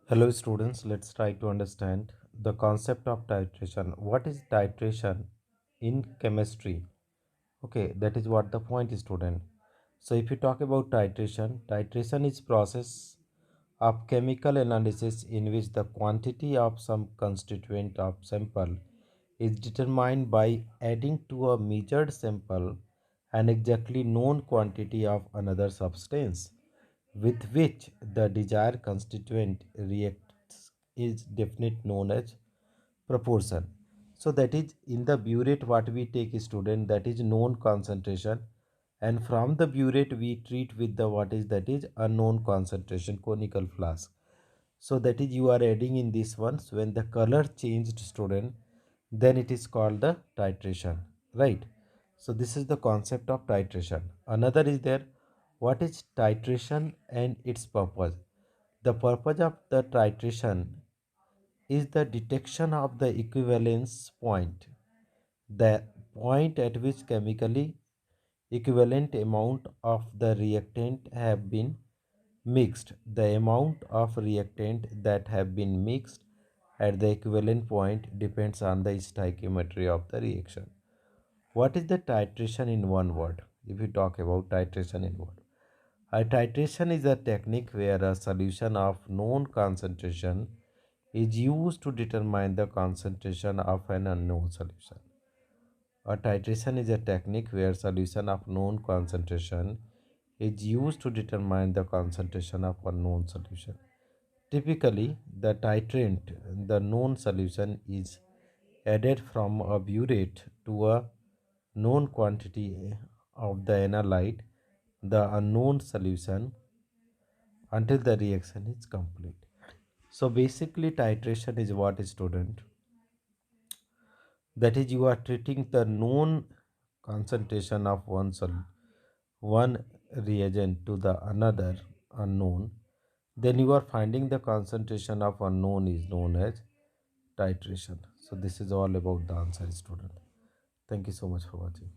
Hello students, let's try to understand the concept of titration. What is titration in chemistry? Okay, that is what the point is, student. So if you talk about titration is process of chemical analysis in which the quantity of some constituent of sample is determined by adding to a measured sample an exactly known quantity of another substance with which the desired constituent reacts is definite known as proportion. So that is in the burette what we take, student, that is known concentration, and from the burette we treat with the what is that is unknown concentration conical flask. So that is you are adding in this ones when the color changed, student, then it is called the titration, right? So this is the concept of titration. Another is there, what is titration and its purpose. The purpose of the titration is the detection of the equivalence point, the point at which chemically equivalent amount of the reactant have been mixed. The amount of reactant that have been mixed at the equivalent point depends on the stoichiometry of the reaction. What is the titration in one word? If you talk about titration in word, a titration is a technique where a solution of known concentration is used to determine the concentration of an unknown solution. A titration is a technique where solution of known concentration is used to determine the concentration of unknown solution. Typically, the titrant, the known solution, is added from a burette to a known quantity of the analyte, the unknown solution, until the reaction is complete. So basically, titration is what, student, that is you are treating the known concentration of one reagent to the another unknown, then you are finding the concentration of unknown is known as titration. So this is all about the answer, student. Thank you so much for watching.